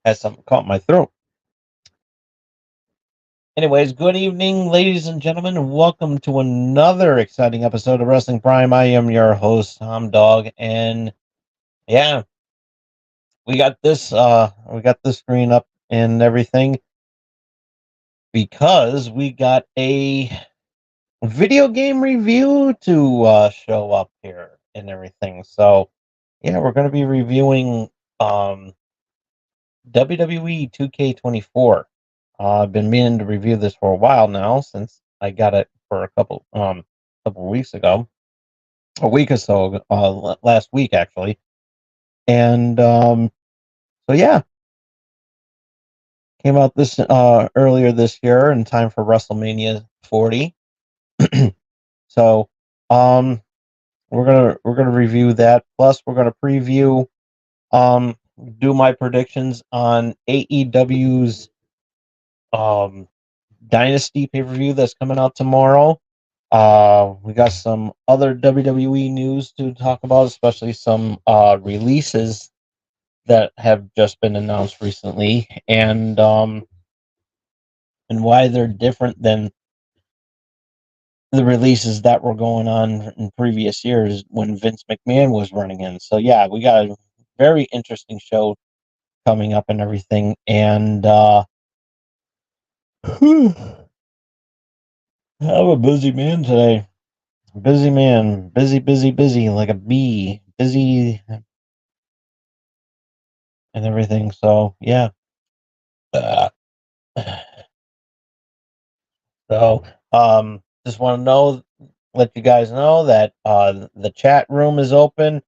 Had something caught my throat. Anyways, good evening, ladies and gentlemen, and welcome to another exciting episode of Wrestling Prime. I am your host, Tom Dog, and yeah, we got this screen up and everything because we got a video game review to show up here and everything. So yeah, we're going to be reviewing WWE 2K24. I've been meaning to review this for a while now since I got it for a couple weeks ago, a week or so, last week actually. And so yeah, came out this earlier this year in time for WrestleMania 40. So um we're gonna review that. Plus we're gonna preview um do my predictions on AEW's um Dynasty pay-per-view that's coming out tomorrow. We got some other WWE news to talk about, especially some releases that have just been announced recently, and why they're different than the releases that were going on in previous years when Vince McMahon was running in. So yeah, we got a very interesting show coming up and everything, and I'm a busy man today. Busy man, busy, like a bee, busy and everything. So yeah. Uh, so just want to let you guys know that the chat room is open.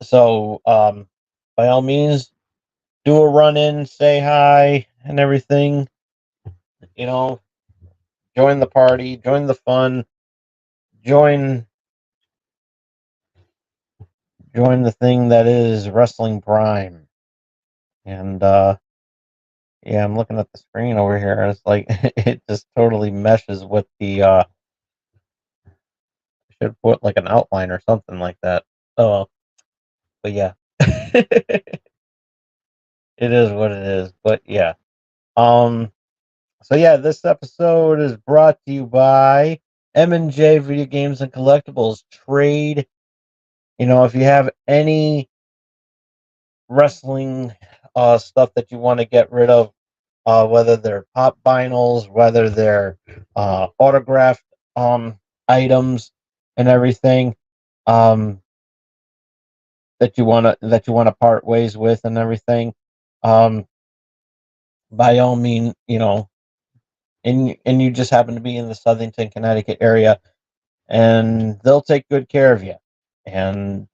So by all means, do a run in, say hi, and everything. You know, join the party, join the fun, join join the thing that is Wrestling Prime. And yeah, I'm looking at the screen over here. And it's like it just totally meshes with the. Should put like an outline or something like that. Oh, but yeah, it is what it is. But yeah, um, so yeah, this episode is brought to you by M&J Video Games and Collectibles Trade. You know, if you have any wrestling stuff that you want to get rid of, whether they're pop vinyls, whether they're autographed items and everything um, that you want to part ways with and everything, um, by all means, and you just happen to be in the Southington, Connecticut area, and they'll take good care of you, and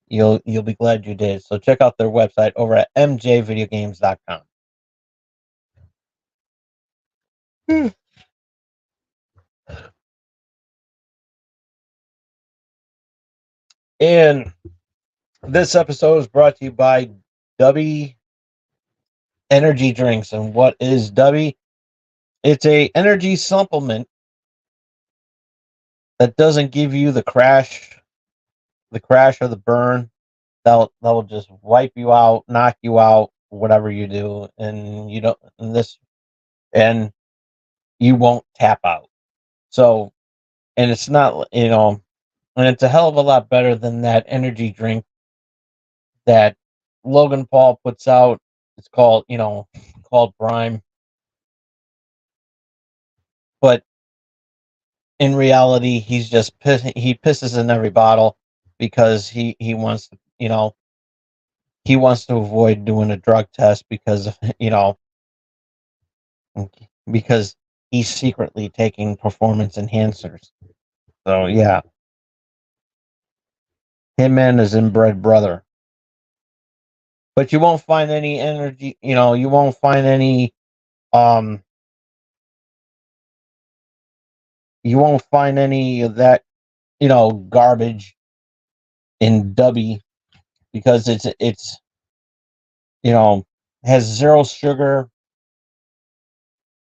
you'll be glad you did. So check out their website over at mjvideogames.com. And this episode is brought to you by W Energy Drinks. And what is W? It's a energy supplement that doesn't give you the crash or the burn. That'll just wipe you out, knock you out, whatever you do, and you don't and this and you won't tap out. So, and it's not, and it's a hell of a lot better than that energy drink that Logan Paul puts out. It's called Prime, but in reality, he pisses in every bottle because he wants he wants to avoid doing a drug test because of, because he's secretly taking performance enhancers. So yeah, him and his inbred brother. But you won't find any energy. You won't find any. Um, you won't find any of that. Garbage in Dubby because it's has zero sugar,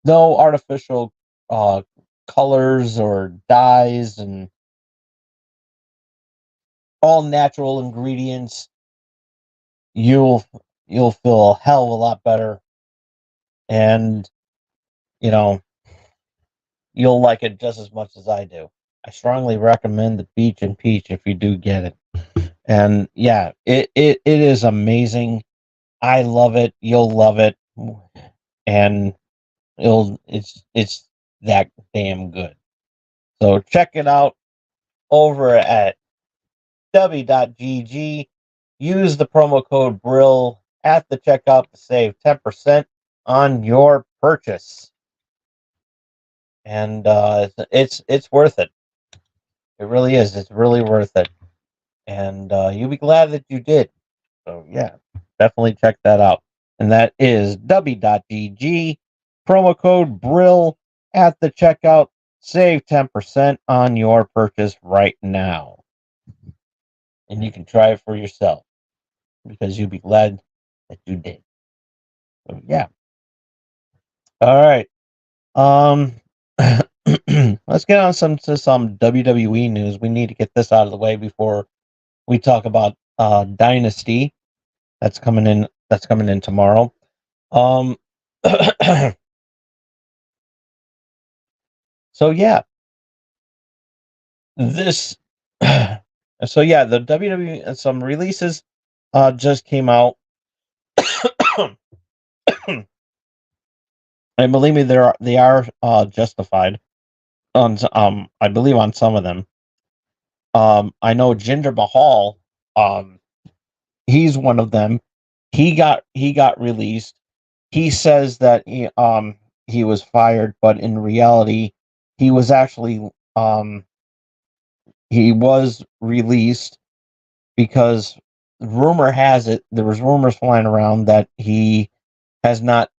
no artificial uh colors or dyes, and all natural ingredients. You'll you'll feel a hell of a lot better, and you know you'll like it just as much as I do. I strongly recommend the Beach and Peach if you do get it. And yeah, it is amazing. I love it. You'll love it, and it's that damn good. So check it out over at w.gg. Use the promo code Brill at the checkout to save 10% on your purchase, and it's worth it. It really is. It's really worth it, and you'll be glad that you did. So yeah, definitely check that out. And that is w.gg, promo code Brill at the checkout. Save 10% on your purchase right now. And you can try it for yourself because you'll be glad that you did. So yeah. All right. Let's get on to some WWE news. We need to get this out of the way before we talk about Dynasty that's coming in tomorrow. So yeah, this so yeah, the WWE some releases just came out. And believe me, they are justified on I believe on some of them. I know Jinder Mahal, he's one of them. He got released. He says that he was fired, but in reality, he was actually he was released because rumor has it there was rumors flying around that he has not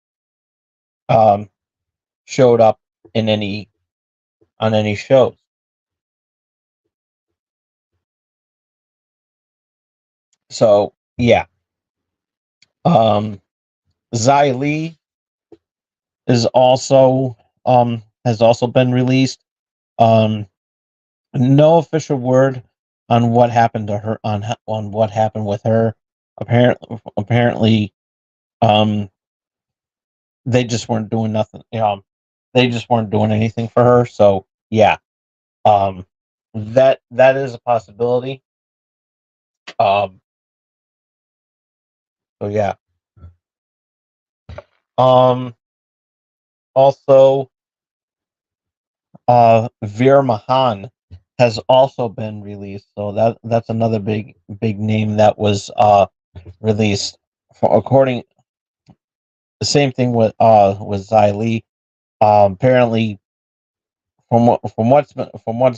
showed up in any shows. So yeah, um, Xi Lee is also has also been released. Um, no official word on what happened to her on what happened with her. Apparently, um, they just weren't doing nothing. They just weren't doing anything for her. So yeah, um, that is a possibility. Um, so yeah. Um, Also, Veer Mahan has also been released. So that's another big name that was released. According the same thing with Xi Lee. Apparently, from what's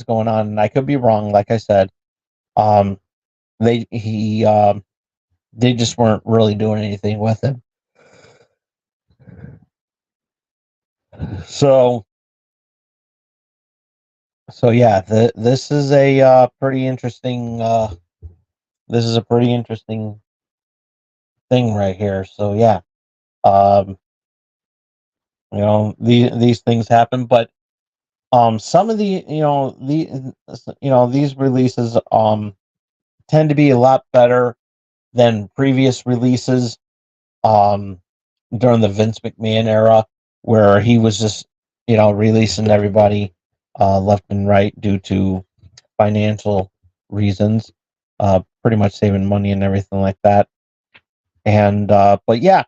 going on, and I could be wrong. Like I said, um, they he they just weren't really doing anything with him. So yeah, this is a pretty interesting. This is a pretty interesting thing right here. So yeah, um, these things happen, but some of these releases tend to be a lot better than previous releases during the Vince McMahon era, where he was just releasing everybody left and right due to financial reasons, pretty much saving money and everything like that. And but yeah,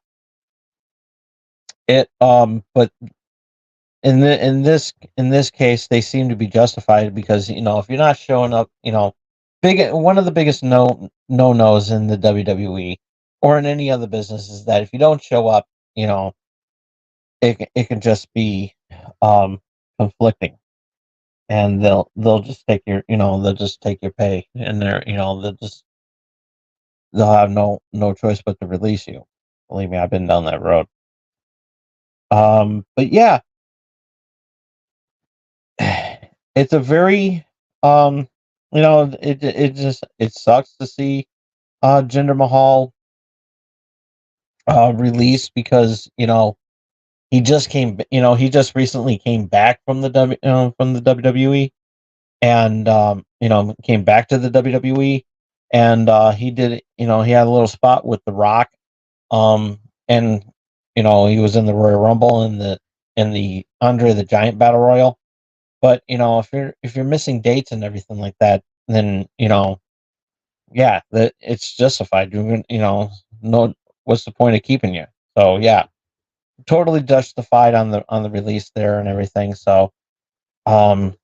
but in this case, they seem to be justified because if you're not showing up, one of the biggest no-nos in the WWE or in any other business is that if you don't show up, it can just be conflicting, and they'll just take they'll just take your pay, and they'll have no choice but to release you. Believe me, I've been down that road. But yeah, it's a very it sucks to see Jinder Mahal released because he just recently came back from the WWE, and came back to the WWE, and he had a little spot with The Rock And he was in the Royal Rumble and the Andre the Giant Battle Royal. But if you're missing dates and everything like that, then yeah, that it's justified. No, what's the point of keeping you? So yeah, totally justified on the release there and everything. So um,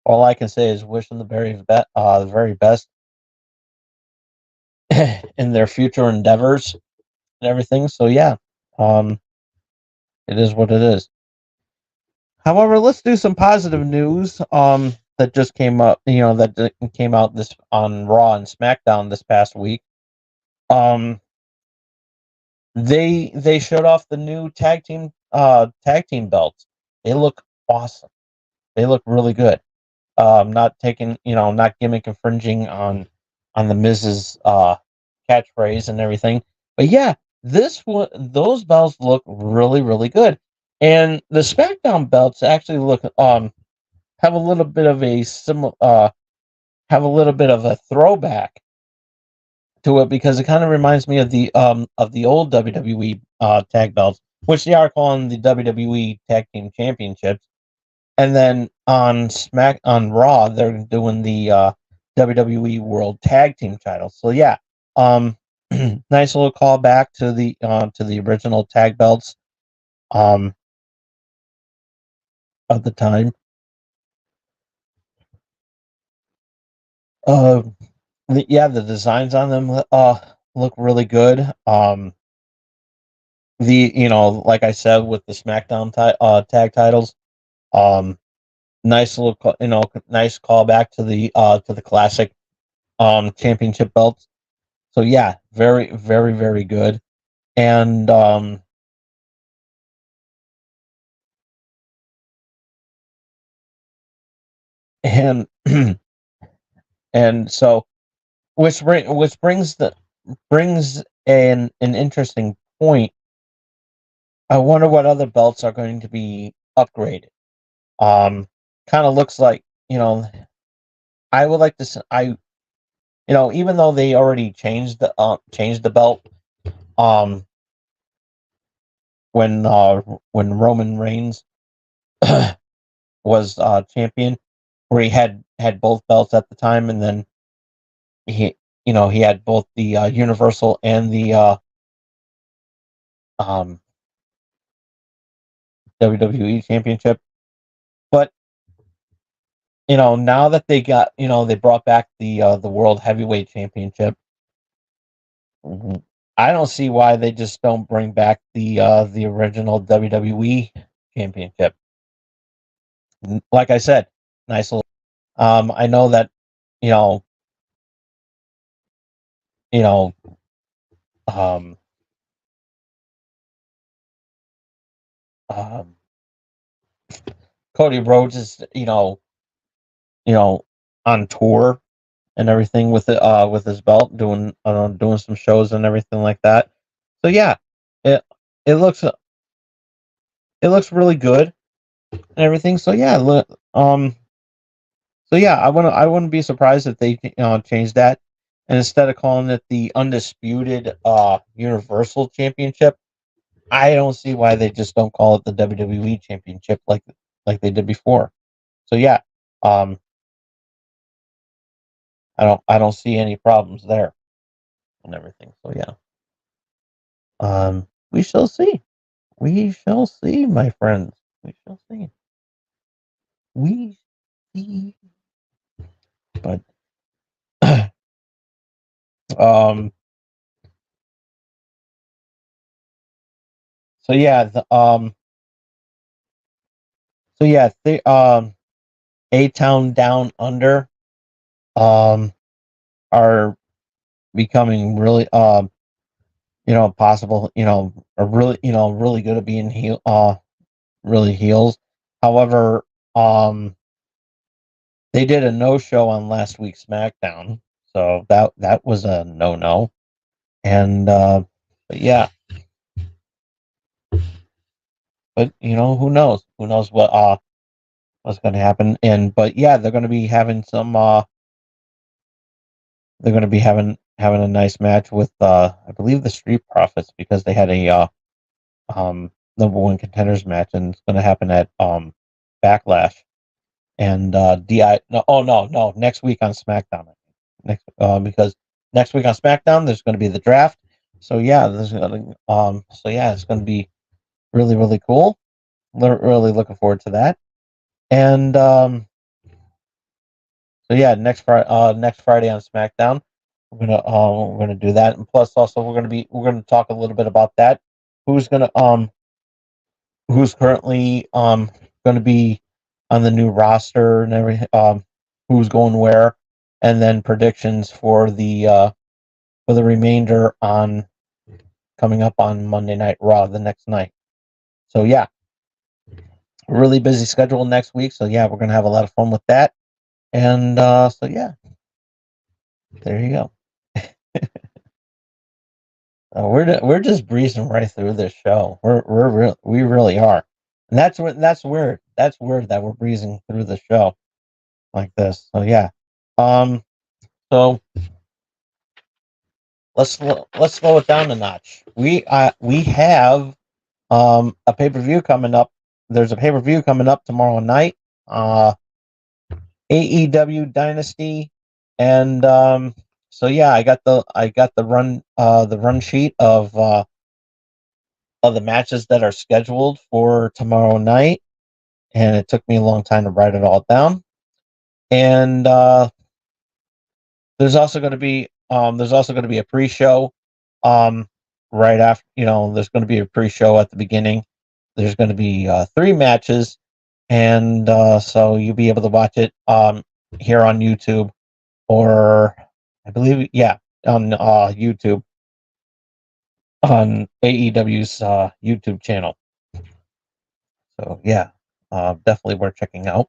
all I can say is wish them the very best in their future endeavors and everything. So yeah, um, it is what it is. However, let's do some positive news. That just came up. That came out this on Raw and SmackDown this past week. Um, they showed off the new tag team belts. They look awesome. They look really good. Not gimmick infringing on the Miz's catchphrase and everything. But yeah, those belts look really really good, and the SmackDown belts actually look have a little bit of a have a little bit of a throwback to it because it kind of reminds me of the old WWE tag belts, which they are calling the WWE Tag Team Championships. And then on Raw, they're doing the WWE World Tag Team titles. So yeah, um, nice little callback to the original tag belts um, of the time. Uh, the designs on them look really good. Like I said, with the SmackDown tag titles, um, nice little nice callback to the classic championship belts. So yeah, very very very good. And and and so which brings an interesting point. I wonder what other belts are going to be upgraded. Um, Kind of looks like I would like to. Even though they already changed the belt um when Roman Reigns was champion, where he had both belts at the time, and then he had both the Universal and the um WWE Championship. But now that they brought back the World Heavyweight Championship, I don't see why they just don't bring back the original WWE Championship. Like I said, nice little. I know that you know you know um um Cody Rhodes is you know on tour and everything with his belt, doing some shows and everything like that. So yeah, it it looks really good and everything. So yeah, I wouldn't be surprised if they change that, and instead of calling it the undisputed Universal Championship, I don't see why they just don't call it the WWE Championship like they did before. So yeah, um, I don't see any problems there and everything. So yeah, we shall see. We shall see, my friends. We shall see. We see. But um, so yeah, the A Town Down Under um are becoming really possible are really really good at being really heels. However, they did a no show on last week's SmackDown, so that was a no. And but yeah, but who knows what's going to happen. And but yeah, they're going to be having having a nice match with I believe the Street Profits, because they had a number one contenders match, and it's going to happen at Backlash. And Di no, oh no, next week on SmackDown. Next because next week on SmackDown there's going to be the draft. So yeah, it's going to be really, really cool. Really looking forward to that. And so yeah, next Friday on SmackDown, we're gonna do that, and plus also we're gonna talk a little bit about that. Who's gonna who's currently gonna be on the new roster and everything, who's going where, and then predictions for the remainder on coming up on Monday Night Raw the next night. So yeah, really busy schedule next week. So yeah, we're gonna have a lot of fun with that. And so yeah, there you go. We're just breezing right through this show. We really are, and that's weird. That's weird that we're breezing through the show like this. So yeah, um, so let's slow it down a notch. We have a pay per view coming up. There's a pay per view coming up tomorrow night. AEW Dynasty, and so yeah, I got the run sheet of the matches that are scheduled for tomorrow night, and it took me a long time to write it all down. And there's also going to be a pre-show right after. There's going to be a pre-show at the beginning. There's going to be 3 matches, and so you'll be able to watch it here on YouTube, or I believe, yeah, on YouTube, on AEW's YouTube channel. So yeah, definitely worth checking out.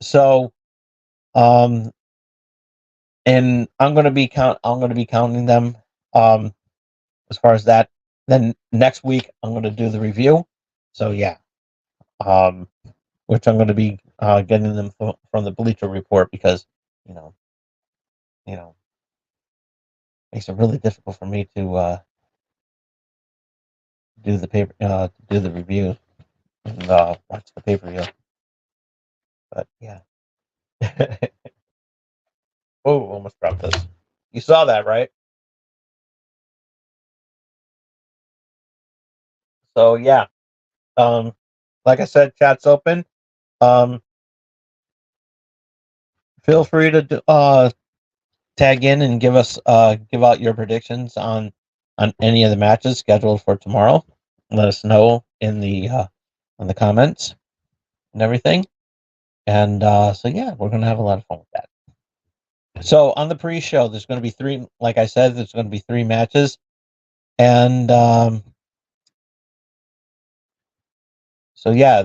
So and I'm going to be counting them as far as that. Then next week I'm going to do the review. So yeah, which I'm going to be getting them from the Bleacher Report, because you know makes it really difficult for me to do the review and watch the pay-per-view. But yeah. Oh, almost dropped this. You saw that, right? So yeah. Like I said, chat's open. Feel free to tag in and give out your predictions on any of the matches scheduled for tomorrow. Let us know in the comments and everything. And so yeah, we're gonna have a lot of fun with that. So on the pre-show, there's going to be 3. Like I said, there's going to be 3 matches, and so yeah,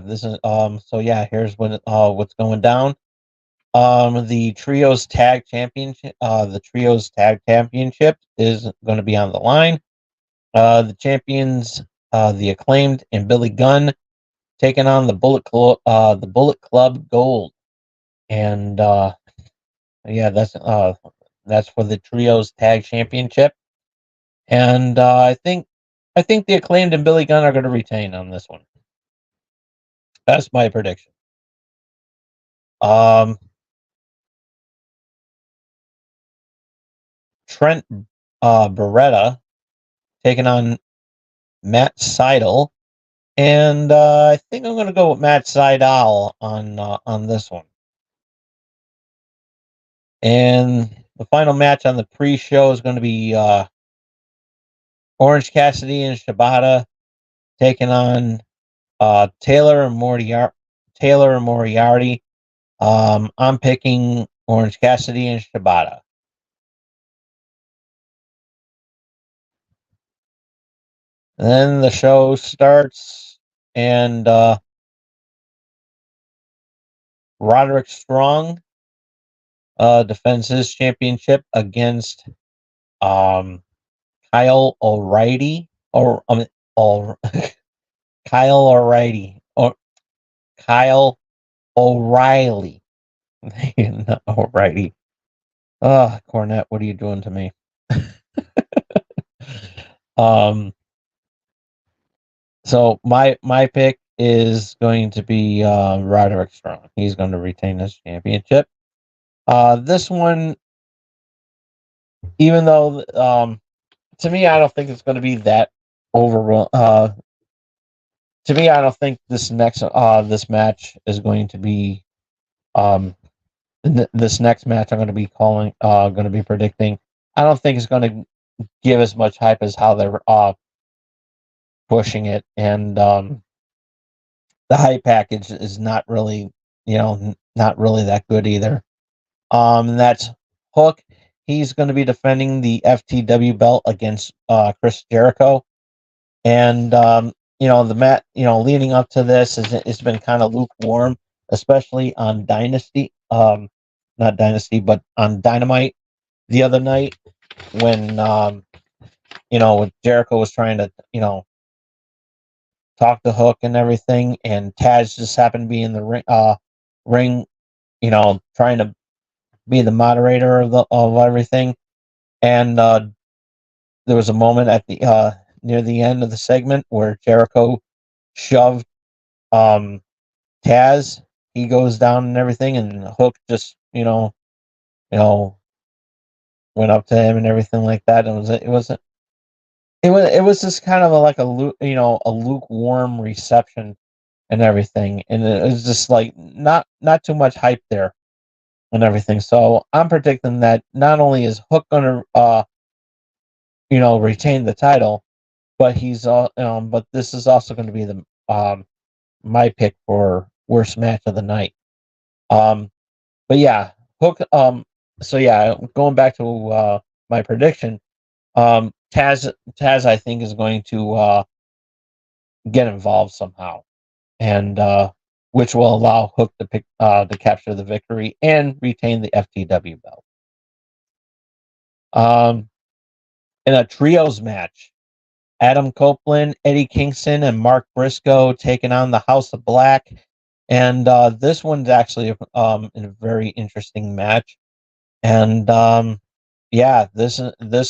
here's what's going down. The Trios Tag Championship is going to be on the line. The champions, the Acclaimed and Billy Gunn, taking on the Bullet Club Gold, and yeah, that's for the Trios Tag Championship. And I think the Acclaimed and Billy Gunn are going to retain on this one. That's my prediction. Trent Beretta taking on Matt Seidel, and I think I'm going to go with Matt Seidel on this one. And the final match on the pre-show is going to be Orange Cassidy and Shibata taking on Taylor and Moriarty. I'm picking Orange Cassidy and Shibata. And then the show starts, and Roderick Strong defends his championship against Kyle O'Reilly, or Kyle O'Reilly, or Kyle O'Reilly, not O'Reilly. Cornette, what are you doing to me? um, so my pick is going to be Roderick Strong. He's going to retain his championship. This one, even though to me, I don't think it's going to be that overall. To me, I don't think this match is going to be um this next match I'm going to be going to be predicting. I don't think it's going to give as much hype as how they're pushing it, and the hype package is not really, not really that good either. That's Hook. He's going to be defending the FTW belt against Chris Jericho, and the mat, leading up to this, it's been kind of lukewarm, especially on Dynasty. Not Dynasty, but on Dynamite the other night when when Jericho was trying to talk to Hook and everything, and Taz just happened to be in the ring, trying to be the moderator of everything, and there was a moment at the near the end of the segment where Jericho shoved Taz. He goes down and everything, and Hook just went up to him and everything like that. It was just kind of like a lukewarm reception and everything, and it was just like not too much hype there and everything. So I'm predicting that not only is Hook gonna retain the title, but but this is also going to be the my pick for worst match of the night. But yeah, Hook. So yeah, going back to my prediction, Taz, I think, is going to get involved somehow, and which will allow Hook to capture the victory and retain the FTW belt. In a trios match, Adam Copeland, Eddie Kingston, and Mark Briscoe taking on the House of Black. And this one's actually a very interesting match. And yeah, this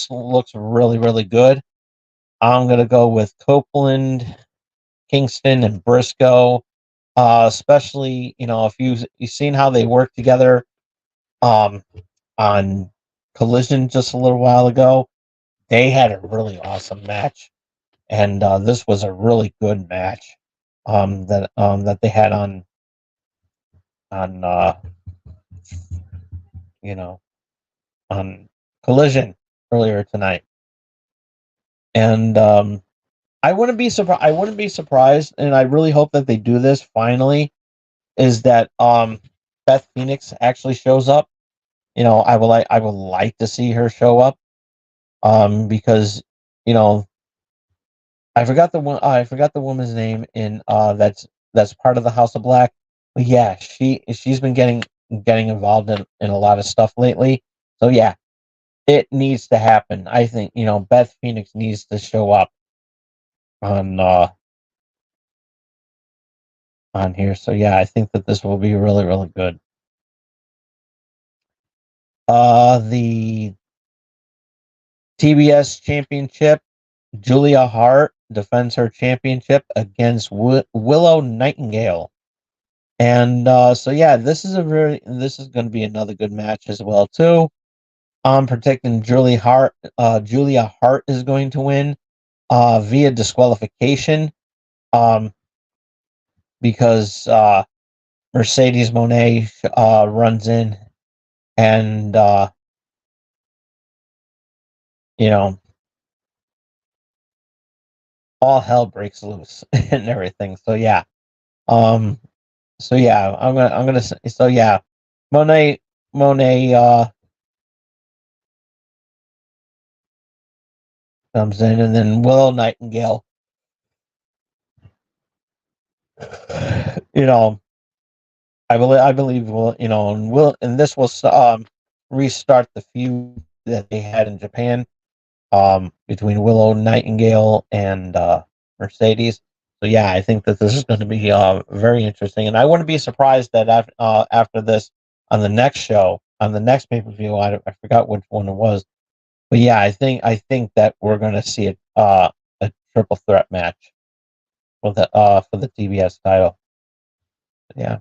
looks really, really good. I'm gonna go with Copeland, Kingston, and Briscoe. Especially, if you've seen how they work together on Collision just a little while ago, they had a really awesome match, and this was a really good match that they had on you know on Collision earlier tonight, and I wouldn't be surprised. I wouldn't be surprised, and I really hope that they do this finally. Is that Beth Phoenix actually shows up? I would like to see her show up, because you know I forgot the woman's name in that's part of the House of Black. But yeah, she's been getting involved in a lot of stuff lately. So yeah, it needs to happen. I think Beth Phoenix needs to show up on on here. So yeah, I think that this will be really, really good. The TBS Championship, Julia Hart defends her championship against Willow Nightingale. And so yeah, this is going to be another good match as well too. I'm predicting Julia Hart is going to win via disqualification, because Mercedes Moné runs in, and you know all hell breaks loose and everything. So yeah, um, so yeah, I'm gonna say, so yeah, Monet comes in, and then Willow Nightingale, you know, I believe and this will restart the feud that they had in Japan, between Willow Nightingale and Mercedes. So yeah, I think that this is going to be very interesting, and I wouldn't be surprised that after this, on the next show, on the next pay-per-view. I forgot which one it was, but yeah, I think that we're gonna see a triple threat match for the TBS title. Yeah.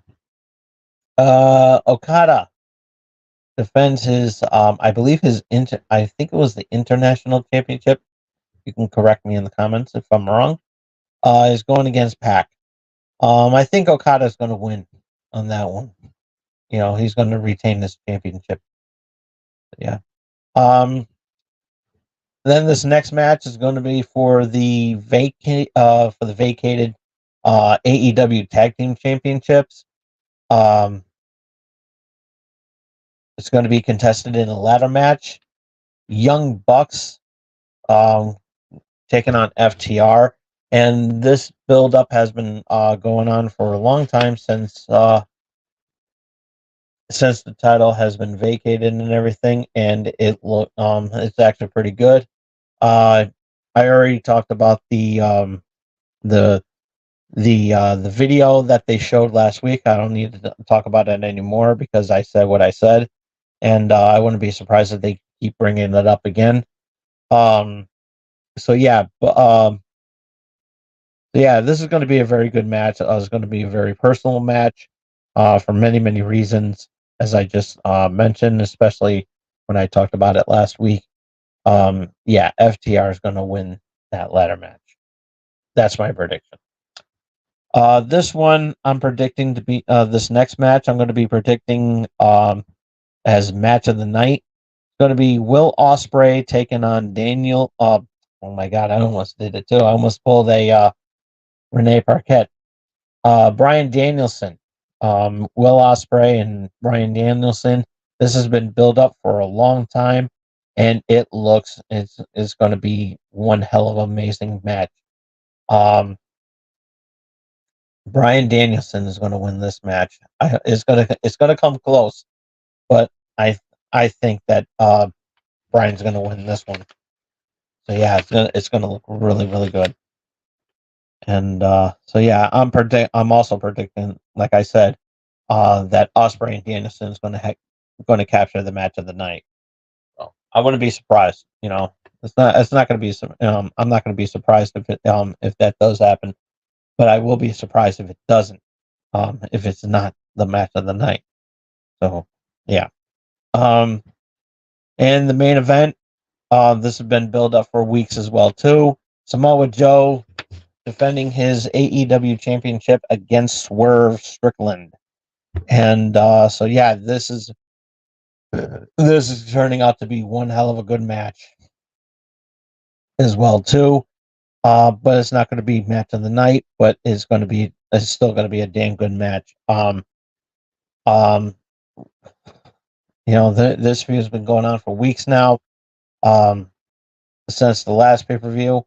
Okada defends his I believe I think it was the international championship. You can correct me in the comments if I'm wrong. Is going against Pac. I think Okada's going to win on that one. He's going to retain this championship. Yeah. Um, then this next match is going to be for the vacated AEW Tag Team Championships. Um, it's going to be contested in a ladder match. Young Bucks um, taking on FTR, and this build up has been going on for a long time since the title has been vacated and everything, and it's actually pretty good. I already talked about the the video that they showed last week. I don't need to talk about it anymore because I said what I said, and I wouldn't be surprised if they keep bringing it up again. Um, so yeah, this is going to be a very good match. It's going to be a very personal match for many, many reasons, as I just mentioned, especially when I talked about it last week. FTR is going to win that ladder match. That's my prediction. This one, I'm predicting to be this next match. I'm going to be predicting as match of the night. It's going to be Will Ospreay taking on Daniel. Oh my God, I almost did it too. I almost pulled a Renee Parquette. Brian Danielson, Will Ospreay, and Brian Danielson. This has been built up for a long time, and it's going to be one hell of an amazing match. Brian Danielson is going to win this match. It's gonna come close, but I think that Brian's going to win this one. So yeah, it's gonna look really, really good. And so yeah, I'm also predicting, like I said, that Ospreay and Danielson is going to capture the match of the night. So I wouldn't be surprised. It's not going to be I'm not going to be surprised if that does happen, but I will be surprised if it doesn't. If it's not the match of the night. So yeah. Um, and the main event. This has been built up for weeks as well too. Samoa Joe defending his AEW championship against Swerve Strickland. And so yeah, this is turning out to be one hell of a good match as well too. But it's not going to be match of the night, but it's still going to be a damn good match. Um, this feud has been going on for weeks now, since the last pay-per-view,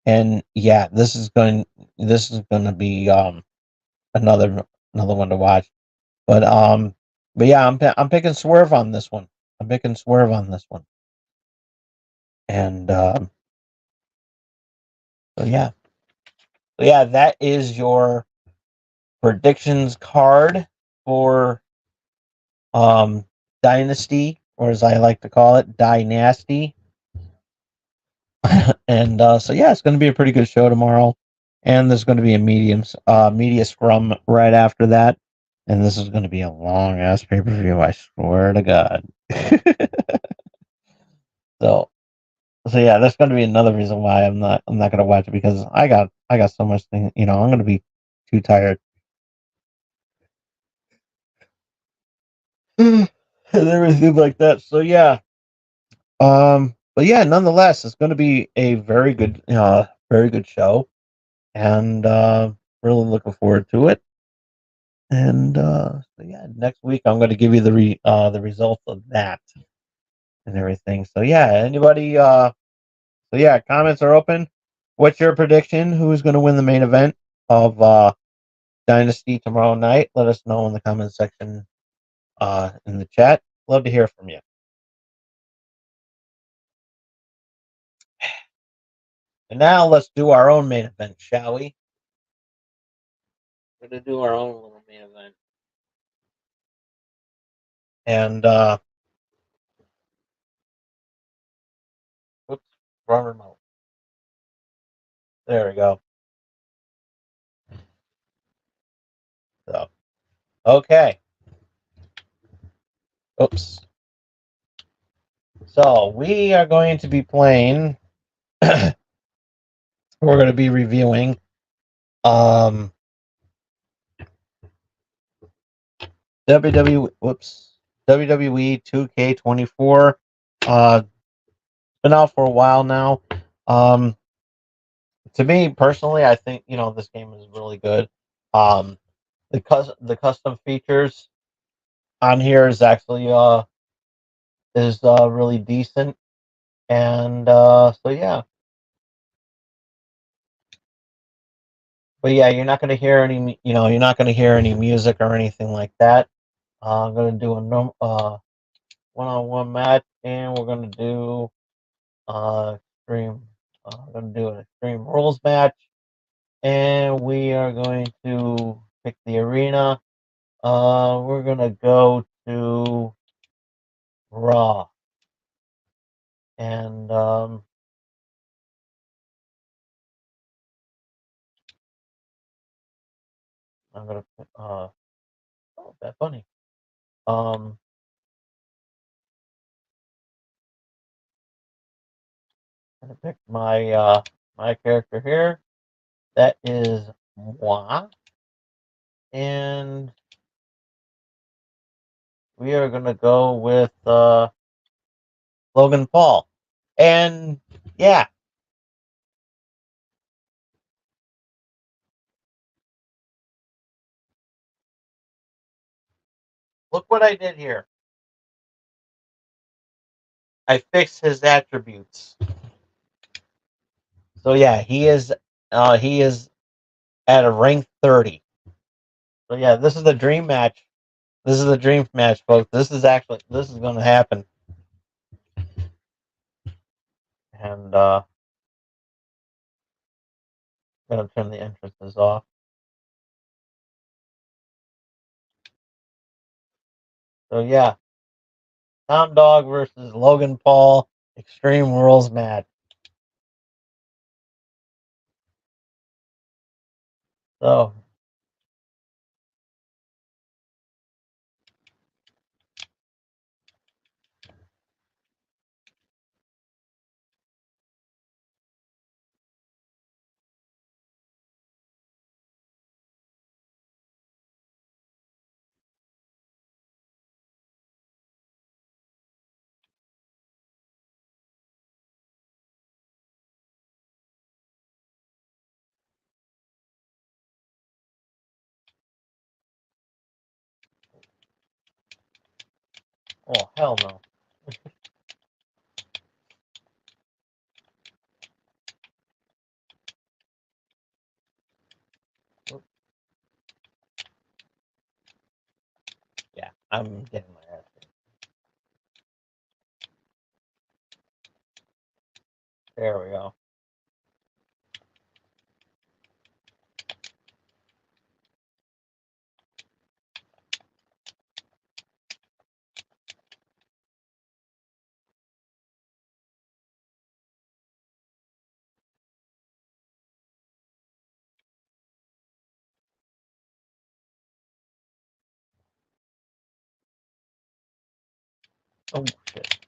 and yeah, this is going to be another one to watch. But yeah, I'm picking Swerve on this one. I'm picking Swerve on this one. And so yeah. So yeah, that is your predictions card for Dynasty, or as I like to call it, Dynasty. And so yeah, it's going to be a pretty good show tomorrow. And there's going to be a media scrum right after that. And this is going to be a long ass pay per view. I swear to God. so so yeah, that's going to be another reason why I'm not going to watch it, because I got so much thing. I'm going to be too tired. And everything like that. So yeah. But yeah, nonetheless, it's going to be a very good show, and really looking forward to it. And so yeah, next week I'm going to give you the results of that and everything. So yeah, anybody? So yeah, comments are open. What's your prediction? Who's going to win the main event of Dynasty tomorrow night? Let us know in the comment section, in the chat. Love to hear from you. And now let's do our own main event, shall we? We're going to do our own little main event. And run remote. There we go. So, okay. Oops. So we are going to be playing. We're going to be reviewing WWE 2K24. Been out for a while now. Um, to me personally, I think this game is really good. Um, the custom features on here is actually really decent, and so yeah. But yeah, you're not going to hear any music or anything like that. I'm going to do a one-on-one match, and we're going to do extreme. I'm going to do an extreme rules match, and we are going to pick the arena. We're going to go to Raw, and I'm going to oh, Bad Bunny. Um, I'm going to pick my character here. That is moi, and we are going to go with Logan Paul. And yeah, look what I did here. I fixed his attributes. So yeah, he is at a rank 30. So yeah, this is the dream match. This is the dream match, folks. This is going to happen. And I'm going to turn the entrances off. So yeah, Tom Dog versus Logan Paul, Extreme Rules match. So oh hell no. Yeah, I'm getting my ass kicked. There we go. Oh shit.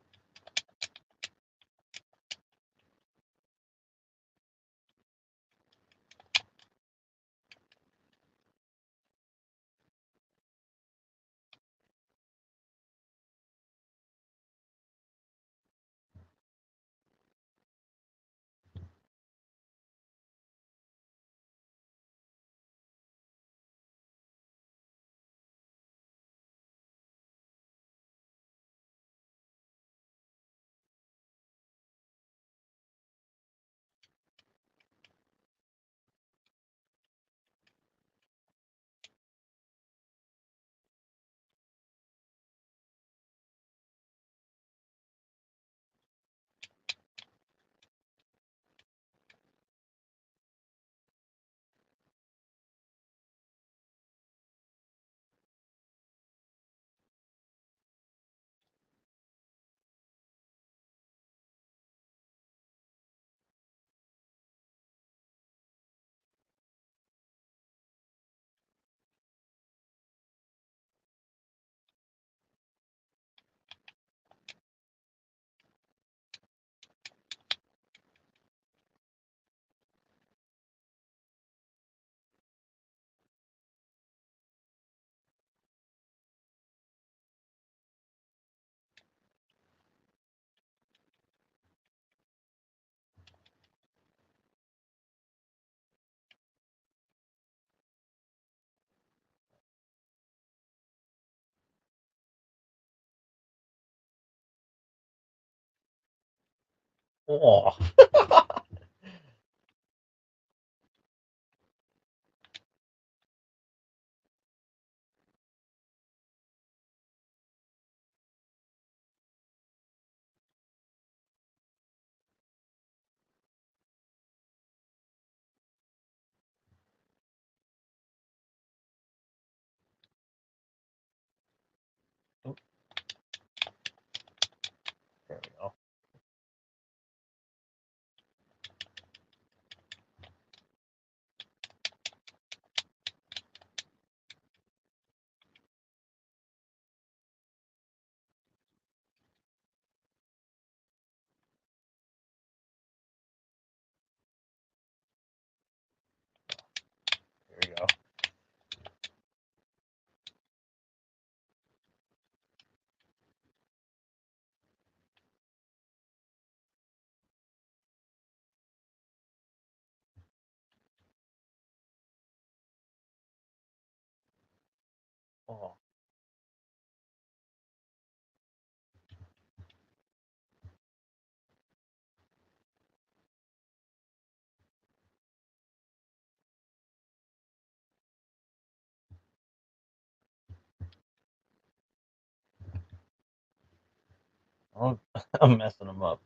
Oh. There we go. There we go. Oh. I'm messing them up.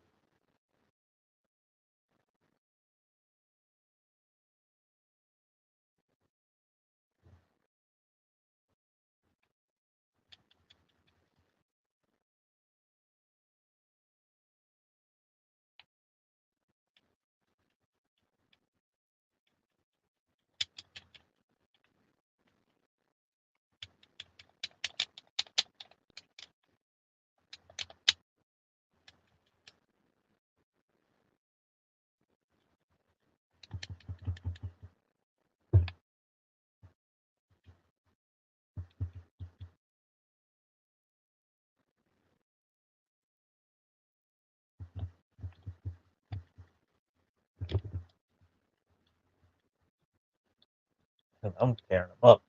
I'm tearing them up.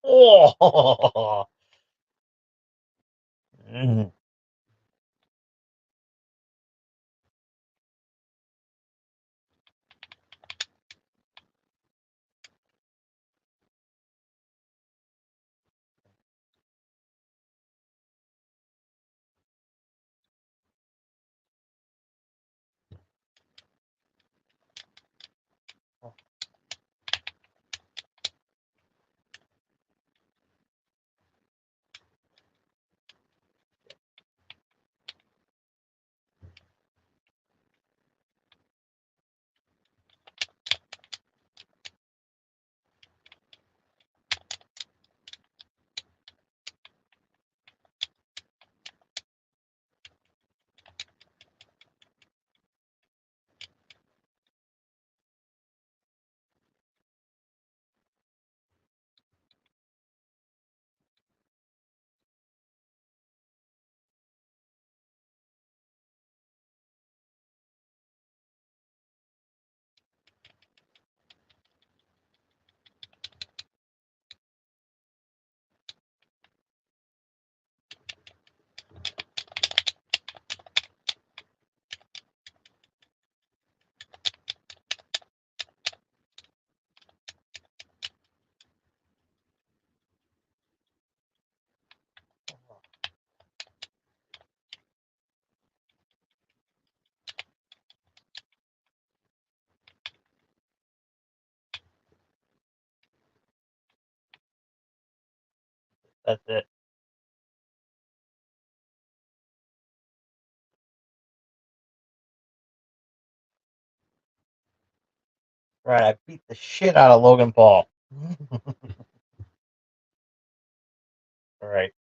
Oh. Mhm. That's it. Right, I beat the shit out of Logan Paul. All right.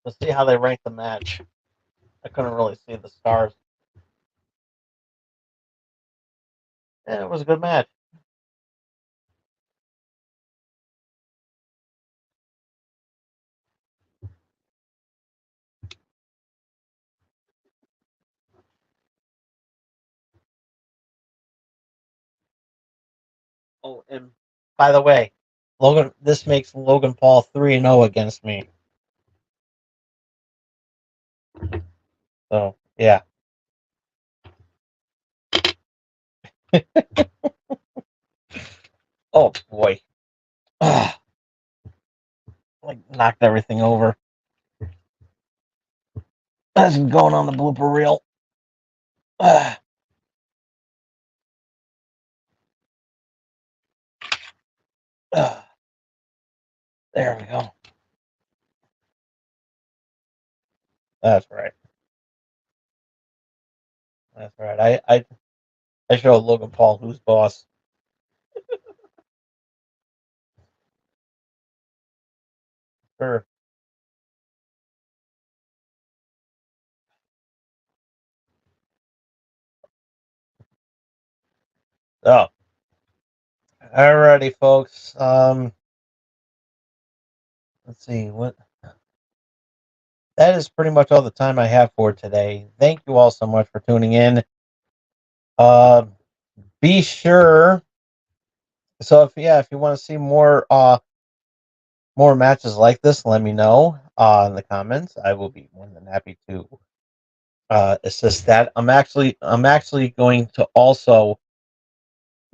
Let's see how they rank the match. I couldn't really see the stars. Yeah, it was a good match. Oh, and by the way, this makes Logan Paul 3-0 against me. So yeah. Oh boy. Like knocked everything over. That's going on the blooper reel. There we go. That's right. That's right. I showed Logan Paul who's boss. Sure. Oh, alrighty, folks. Let's see what. That is pretty much all the time I have for today. Thank you all so much for tuning in. Uh, be sure. So if you want to see more matches like this, let me know in the comments. I will be more than happy to assist that. I'm actually going to also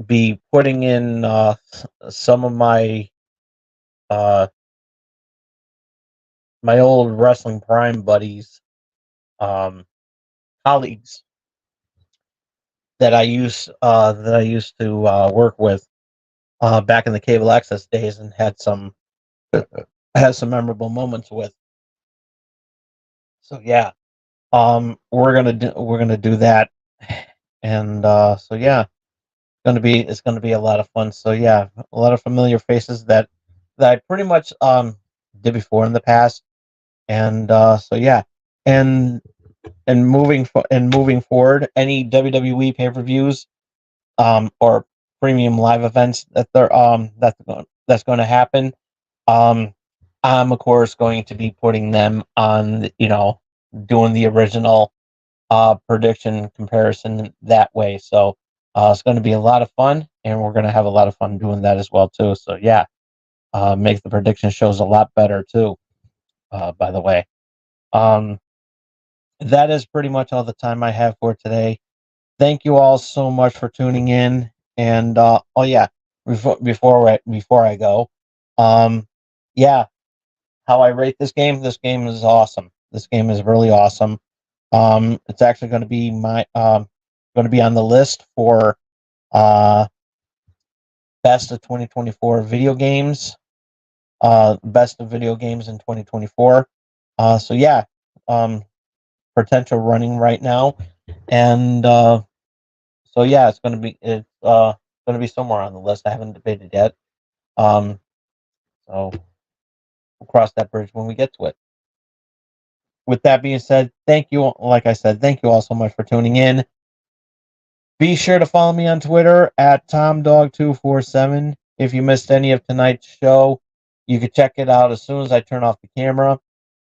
be putting in some of uh, my old Wrestling Prime buddies, um, colleagues that I used to work with back in the cable access days and had some memorable moments with. So yeah, we're gonna do that, and so yeah, it's gonna be a lot of fun. So yeah, a lot of familiar faces that I pretty much did before in the past, and so yeah, and moving forward, any WWE pay-per-views or premium live events that's going to happen, um I'm of course going to be putting them on, doing the original prediction comparison that way. So it's going to be a lot of fun, and we're going to have a lot of fun doing that as well too. So yeah, make the prediction shows a lot better too. By the way, um, that is pretty much all the time I have for today. Thank you all so much for tuning in. And oh yeah, before I go, um, yeah, how I rate this game. This game is awesome. This game is really awesome. It's actually going to be on the list for uh best of 2024 video games. Best of video games in 2024. So yeah, um, potential running right now, and so yeah, it's going to be somewhere on the list. I haven't debated yet. Um, so we'll cross that bridge when we get to it. With that being said, thank you. Like I said, thank you all so much for tuning in. Be sure to follow me on Twitter at TomDog247. If you missed any of tonight's show, you can check it out as soon as I turn off the camera.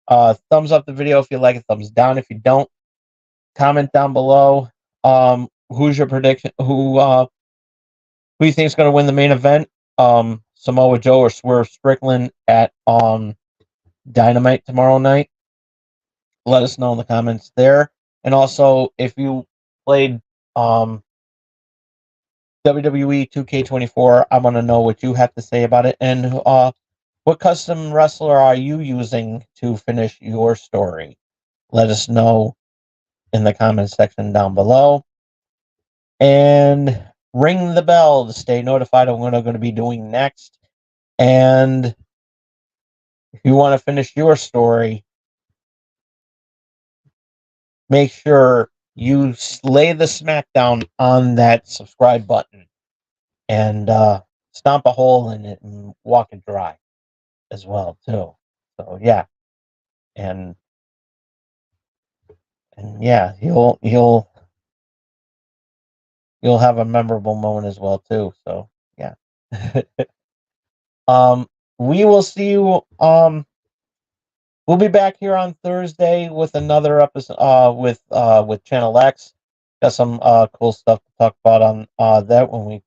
Thumbs up the video if you like it. Thumbs down if you don't. Comment down below. Who's your prediction? Who you think is going to win the main event? Samoa Joe or Swerve Strickland at Dynamite tomorrow night? Let us know in the comments there. And also, if you played um, WWE 2K24, I want to know what you have to say about it. And what custom wrestler are you using to finish your story? Let us know in the comments section down below. And ring the bell to stay notified of what I'm going to be doing next. And if you want to finish your story, make sure you lay the smackdown on that subscribe button and stomp a hole in it and walk it dry as well too. So yeah, and yeah, you'll have a memorable moment as well too. So yeah. um, we will see you. We'll be back here on Thursday with another episode with Channel X. got some cool stuff to talk about on that when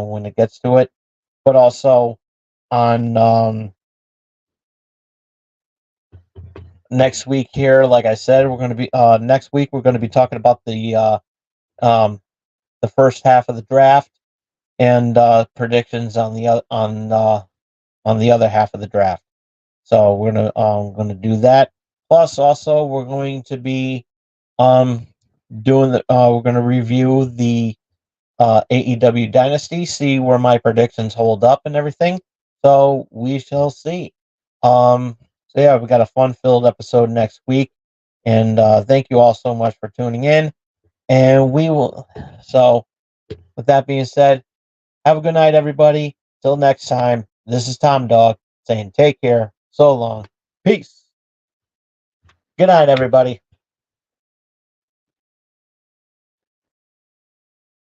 when it gets to it. But also on next week here, like I said, we're going to be next week we're going to be talking about um, the first half of the draft and predictions on the other half of the draft. So we're gonna do that. Plus, also we're going to be um we're gonna review the AEW Dynasty, see where my predictions hold up and everything. So we shall see. So yeah, we got a fun-filled episode next week, and thank you all so much for tuning in. And we will. So with that being said, have a good night, everybody. Till next time. This is Tom Dog saying take care. So long. Peace. Good night, everybody.